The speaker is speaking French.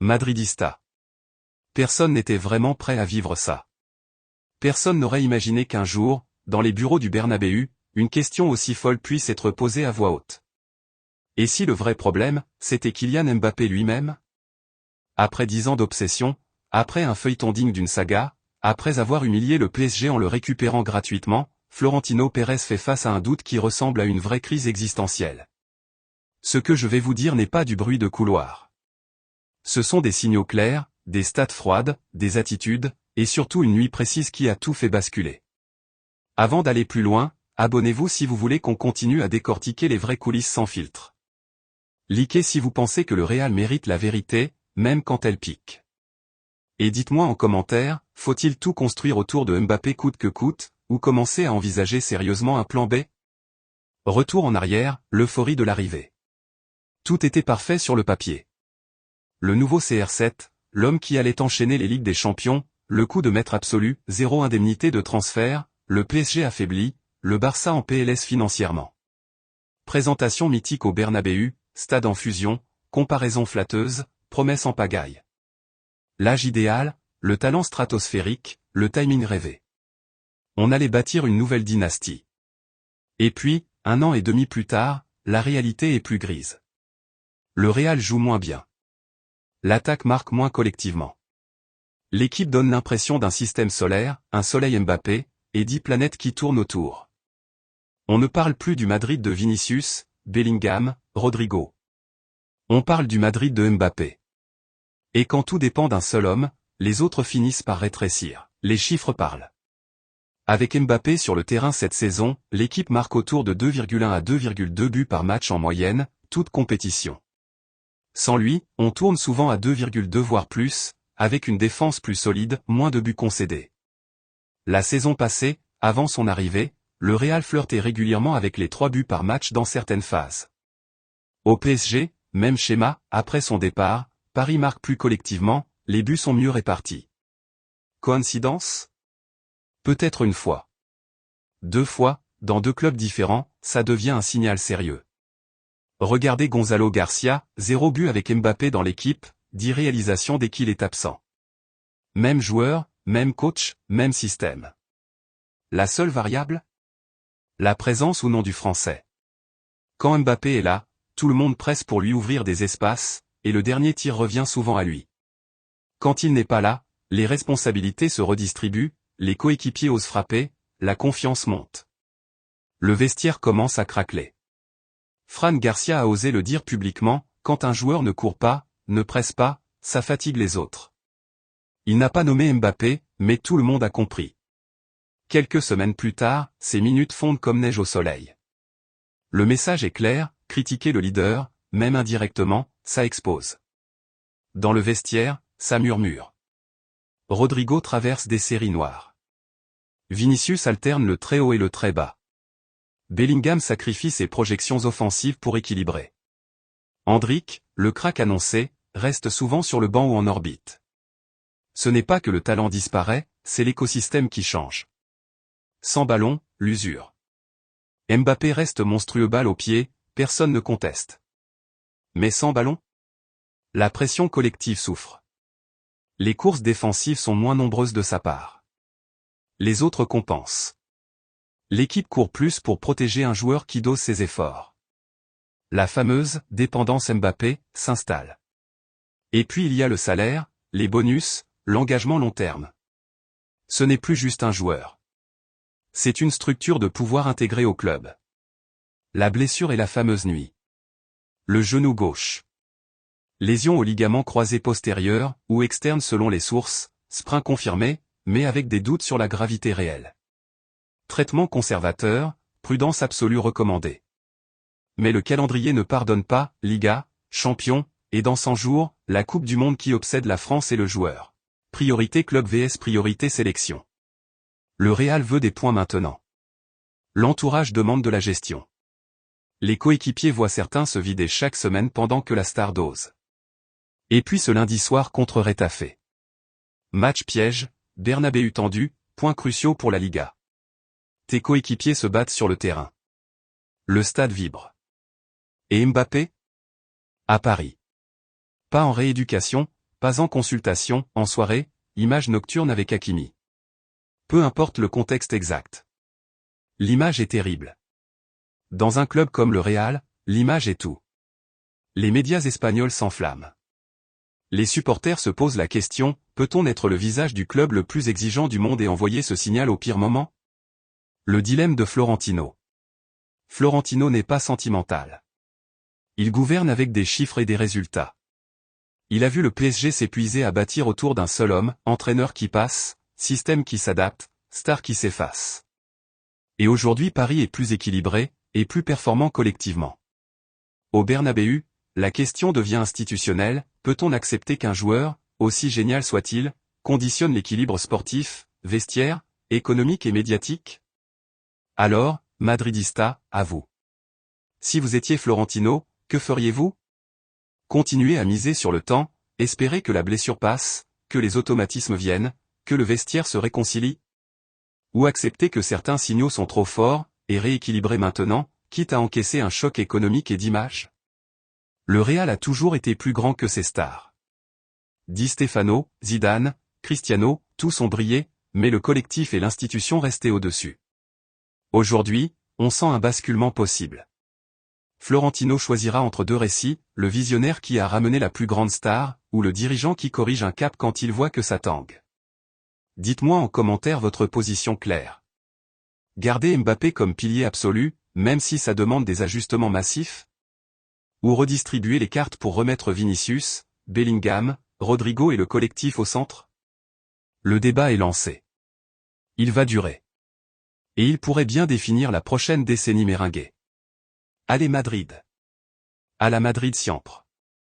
Madridista. Personne n'était vraiment prêt à vivre ça. Personne n'aurait imaginé qu'un jour, dans les bureaux du Bernabéu, une question aussi folle puisse être posée à voix haute. Et si le vrai problème, c'était Kylian Mbappé lui-même? Après 10 ans d'obsession, après un feuilleton digne d'une saga, après avoir humilié le PSG en le récupérant gratuitement, Florentino Pérez fait face à un doute qui ressemble à une vraie crise existentielle. Ce que je vais vous dire n'est pas du bruit de couloir. Ce sont des signaux clairs, des stats froides, des attitudes, et surtout une nuit précise qui a tout fait basculer. Avant d'aller plus loin, abonnez-vous si vous voulez qu'on continue à décortiquer les vraies coulisses sans filtre. Likez si vous pensez que le Real mérite la vérité, même quand elle pique. Et dites-moi en commentaire, faut-il tout construire autour de Mbappé coûte que coûte, ou commencer à envisager sérieusement un plan B? Retour en arrière, l'euphorie de l'arrivée. Tout était parfait sur le papier. Le nouveau CR7, l'homme qui allait enchaîner les Ligues des Champions, le coup de maître absolu, 0 indemnité de transfert, le PSG affaibli, le Barça en PLS financièrement. Présentation mythique au Bernabéu, stade en fusion, comparaison flatteuse, promesse en pagaille. L'âge idéal, le talent stratosphérique, le timing rêvé. On allait bâtir une nouvelle dynastie. Et puis, 1 an et demi plus tard, la réalité est plus grise. Le Real joue moins bien. L'attaque marque moins collectivement. L'équipe donne l'impression d'un système solaire, un soleil Mbappé, et 10 planètes qui tournent autour. On ne parle plus du Madrid de Vinicius, Bellingham, Rodrigo. On parle du Madrid de Mbappé. Et quand tout dépend d'un seul homme, les autres finissent par rétrécir. Les chiffres parlent. Avec Mbappé sur le terrain cette saison, l'équipe marque autour de 2,1 à 2,2 buts par match en moyenne, toute compétition. Sans lui, on tourne souvent à 2,2 voire plus, avec une défense plus solide, moins de buts concédés. La saison passée, avant son arrivée, le Real flirtait régulièrement avec les 3 buts par match dans certaines phases. Au PSG, même schéma, après son départ, Paris marque plus collectivement, les buts sont mieux répartis. Coïncidence? Peut-être une fois. 2 fois, dans 2 clubs différents, ça devient un signal sérieux. Regardez Gonzalo Garcia, 0 but avec Mbappé dans l'équipe, 10 réalisations dès qu'il est absent. Même joueur, même coach, même système. La seule variable? La présence ou non du français. Quand Mbappé est là, tout le monde presse pour lui ouvrir des espaces, et le dernier tir revient souvent à lui. Quand il n'est pas là, les responsabilités se redistribuent, les coéquipiers osent frapper, la confiance monte. Le vestiaire commence à craqueler. Fran Garcia a osé le dire publiquement, quand un joueur ne court pas, ne presse pas, ça fatigue les autres. Il n'a pas nommé Mbappé, mais tout le monde a compris. Quelques semaines plus tard, ces minutes fondent comme neige au soleil. Le message est clair, critiquer le leader, même indirectement, ça expose. Dans le vestiaire, ça murmure. Rodrigo traverse des séries noires. Vinicius alterne le très haut et le très bas. Bellingham sacrifie ses projections offensives pour équilibrer. Endrick, le crack annoncé, reste souvent sur le banc ou en orbite. Ce n'est pas que le talent disparaît, c'est l'écosystème qui change. Sans ballon, l'usure. Mbappé reste monstrueux balle au pied, personne ne conteste. Mais sans ballon? La pression collective souffre. Les courses défensives sont moins nombreuses de sa part. Les autres compensent. L'équipe court plus pour protéger un joueur qui dose ses efforts. La fameuse « dépendance Mbappé » s'installe. Et puis il y a le salaire, les bonus, l'engagement long terme. Ce n'est plus juste un joueur. C'est une structure de pouvoir intégrée au club. La blessure est la fameuse nuit. Le genou gauche. Lésion au ligament croisé postérieur, ou externe selon les sources, sprint confirmé, mais avec des doutes sur la gravité réelle. Traitement conservateur, prudence absolue recommandée. Mais le calendrier ne pardonne pas, Liga, champion, et dans 100 jours, la Coupe du Monde qui obsède la France et le joueur. Priorité club vs priorité sélection. Le Real veut des points maintenant. L'entourage demande de la gestion. Les coéquipiers voient certains se vider chaque semaine pendant que la star dose. Et puis ce lundi soir contre Retafe. Match piège, Bernabéu tendu, points cruciaux pour la Liga. Tes coéquipiers se battent sur le terrain. Le stade vibre. Et Mbappé? À Paris. Pas en rééducation, pas en consultation, en soirée, image nocturne avec Hakimi. Peu importe le contexte exact. L'image est terrible. Dans un club comme le Real, l'image est tout. Les médias espagnols s'enflamment. Les supporters se posent la question, peut-on être le visage du club le plus exigeant du monde et envoyer ce signal au pire moment? Le dilemme de Florentino. Florentino n'est pas sentimental. Il gouverne avec des chiffres et des résultats. Il a vu le PSG s'épuiser à bâtir autour d'un seul homme, entraîneur qui passe, système qui s'adapte, star qui s'efface. Et aujourd'hui Paris est plus équilibré, et plus performant collectivement. Au Bernabéu, la question devient institutionnelle, peut-on accepter qu'un joueur, aussi génial soit-il, conditionne l'équilibre sportif, vestiaire, économique et médiatique? Alors, Madridista, à vous. Si vous étiez Florentino, que feriez-vous? Continuer à miser sur le temps, espérer que la blessure passe, que les automatismes viennent, que le vestiaire se réconcilie? Ou accepter que certains signaux sont trop forts, et rééquilibrer maintenant, quitte à encaisser un choc économique et d'image? Le Real a toujours été plus grand que ses stars. Di Stefano, Zidane, Cristiano, tous ont brillé, mais le collectif et l'institution restaient au-dessus. Aujourd'hui, on sent un basculement possible. Florentino choisira entre deux récits, le visionnaire qui a ramené la plus grande star, ou le dirigeant qui corrige un cap quand il voit que ça tangue. Dites-moi en commentaire votre position claire. Garder Mbappé comme pilier absolu, même si ça demande des ajustements massifs? Ou redistribuer les cartes pour remettre Vinicius, Bellingham, Rodrigo et le collectif au centre? Le débat est lancé. Il va durer. Et il pourrait bien définir la prochaine décennie méringuée. Allez Madrid. À la Madrid siempre.